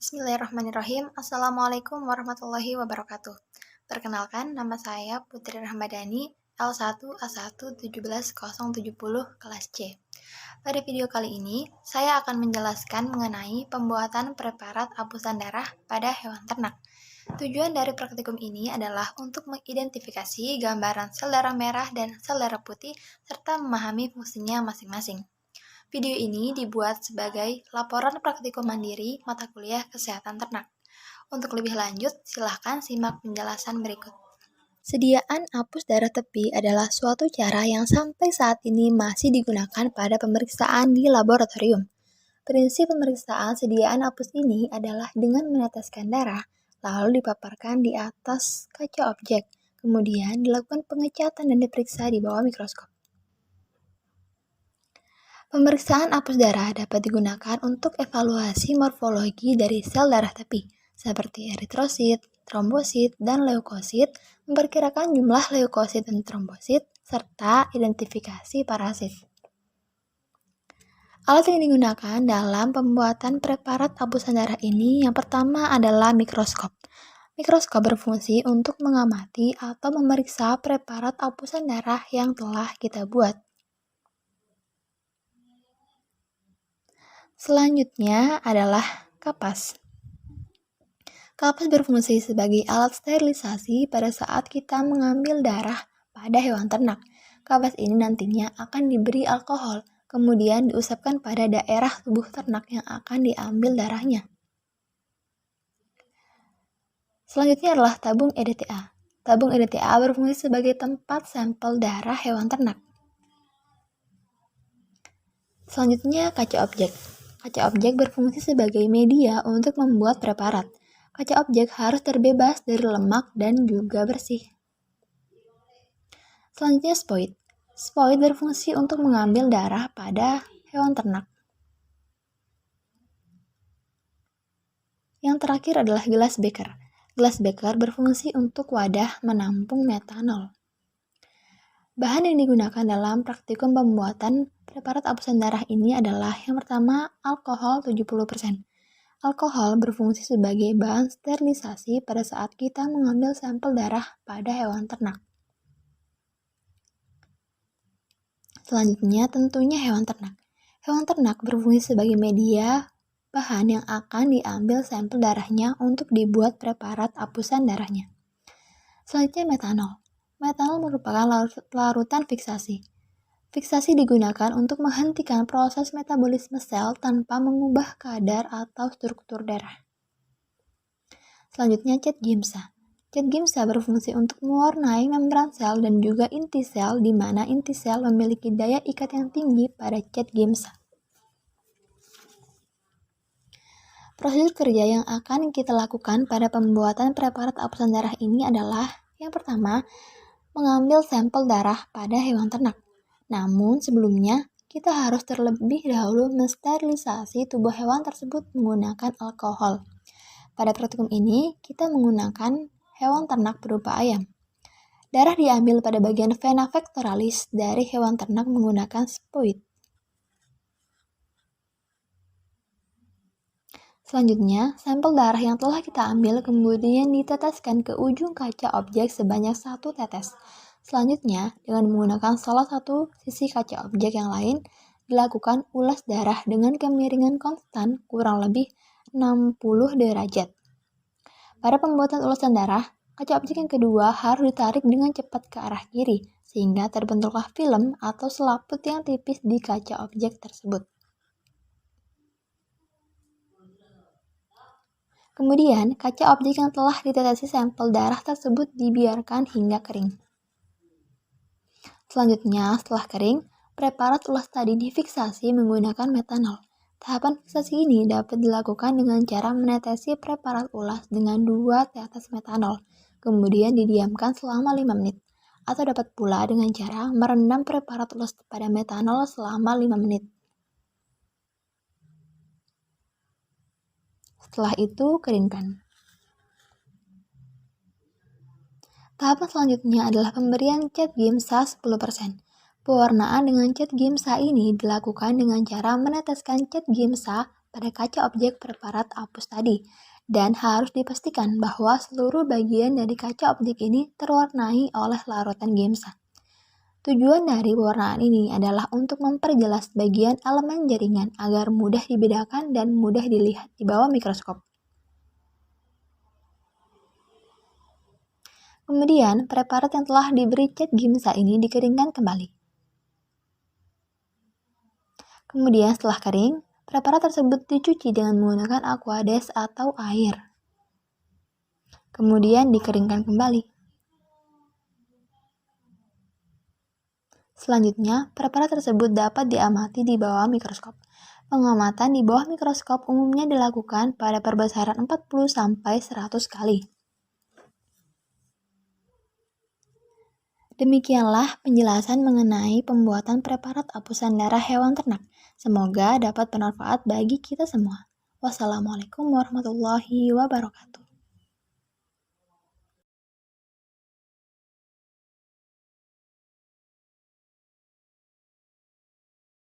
Bismillahirrahmanirrahim. Assalamualaikum warahmatullahi wabarakatuh. Perkenalkan, nama saya Putri Rahmadani, L1A1170070 kelas C. Pada video kali ini, saya akan menjelaskan mengenai pembuatan preparat hapusan darah pada hewan ternak. Tujuan dari praktikum ini adalah untuk mengidentifikasi gambaran sel darah merah dan sel darah putih serta memahami fungsinya masing-masing. Video ini dibuat sebagai laporan praktikum mandiri mata kuliah kesehatan ternak. Untuk lebih lanjut, silahkan simak penjelasan berikut. Sediaan hapus darah tepi adalah suatu cara yang sampai saat ini masih digunakan pada pemeriksaan di laboratorium. Prinsip pemeriksaan sediaan hapus ini adalah dengan meneteskan darah, lalu dipaparkan di atas kaca objek, kemudian dilakukan pengecatan dan diperiksa di bawah mikroskop. Pemeriksaan hapus darah dapat digunakan untuk evaluasi morfologi dari sel darah tepi, seperti eritrosit, trombosit, dan leukosit, memperkirakan jumlah leukosit dan trombosit, serta identifikasi parasit. Alat yang digunakan dalam pembuatan preparat hapusan darah ini yang pertama adalah mikroskop. Mikroskop berfungsi untuk mengamati atau memeriksa preparat hapusan darah yang telah kita buat. Selanjutnya adalah kapas. Kapas berfungsi sebagai alat sterilisasi pada saat kita mengambil darah pada hewan ternak. Kapas ini nantinya akan diberi alkohol, kemudian diusapkan pada daerah tubuh ternak yang akan diambil darahnya. Selanjutnya adalah tabung EDTA. Tabung EDTA berfungsi sebagai tempat sampel darah hewan ternak. Selanjutnya kaca objek. Kaca objek berfungsi sebagai media untuk membuat preparat. Kaca objek harus terbebas dari lemak dan juga bersih. Selanjutnya spoid. Spoid berfungsi untuk mengambil darah pada hewan ternak. Yang terakhir adalah gelas beker. Gelas beker berfungsi untuk wadah menampung metanol. Bahan yang digunakan dalam praktikum pembuatan preparat hapusan darah ini adalah yang pertama alkohol 70%. Alkohol berfungsi sebagai bahan sterilisasi pada saat kita mengambil sampel darah pada hewan ternak. Selanjutnya tentunya hewan ternak. Hewan ternak berfungsi sebagai media bahan yang akan diambil sampel darahnya untuk dibuat preparat hapusan darahnya. Selanjutnya metanol. Metanol merupakan larutan fiksasi. Fiksasi digunakan untuk menghentikan proses metabolisme sel tanpa mengubah kadar atau struktur darah. Selanjutnya cat gimsa. Cat gimsa berfungsi untuk mewarnai membran sel dan juga inti sel, di mana inti sel memiliki daya ikat yang tinggi pada cat gimsa. Prosedur kerja yang akan kita lakukan pada pembuatan preparat hapusan darah ini adalah yang pertama, mengambil sampel darah pada hewan ternak. Namun sebelumnya, kita harus terlebih dahulu mensterilisasi tubuh hewan tersebut menggunakan alkohol. Pada praktikum ini, kita menggunakan hewan ternak berupa ayam. Darah diambil pada bagian vena pectoralis dari hewan ternak menggunakan spoid. Selanjutnya, sampel darah yang telah kita ambil kemudian diteteskan ke ujung kaca objek sebanyak 1 tetes. Selanjutnya, dengan menggunakan salah satu sisi kaca objek yang lain, dilakukan ulas darah dengan kemiringan konstan kurang lebih 60 derajat. Pada pembuatan ulasan darah, kaca objek yang kedua harus ditarik dengan cepat ke arah kiri, sehingga terbentuklah film atau selaput yang tipis di kaca objek tersebut. Kemudian, kaca objek yang telah ditetesi sampel darah tersebut dibiarkan hingga kering. Selanjutnya, setelah kering, preparat ulas tadi difiksasi menggunakan metanol. Tahapan fiksasi ini dapat dilakukan dengan cara menetesi preparat ulas dengan 2 tetes metanol, kemudian didiamkan selama 5 menit. Atau dapat pula dengan cara merendam preparat ulas pada metanol selama 5 menit. Setelah itu, keringkan. Tahapan selanjutnya adalah pemberian cat gimsa 10%. Pewarnaan dengan cat gimsa ini dilakukan dengan cara meneteskan cat gimsa pada kaca objek preparat apus tadi, dan harus dipastikan bahwa seluruh bagian dari kaca objek ini terwarnai oleh larutan Giemsa. Tujuan dari pewarnaan ini adalah untuk memperjelas bagian elemen jaringan agar mudah dibedakan dan mudah dilihat di bawah mikroskop. Kemudian, preparat yang telah diberi cat Giemsa ini dikeringkan kembali. Kemudian setelah kering, preparat tersebut dicuci dengan menggunakan aquades atau air. Kemudian dikeringkan kembali. Selanjutnya, preparat tersebut dapat diamati di bawah mikroskop. Pengamatan di bawah mikroskop umumnya dilakukan pada perbesaran 40-100 kali. Demikianlah penjelasan mengenai pembuatan preparat apusan darah hewan ternak. Semoga dapat bermanfaat bagi kita semua. Wassalamualaikum warahmatullahi wabarakatuh.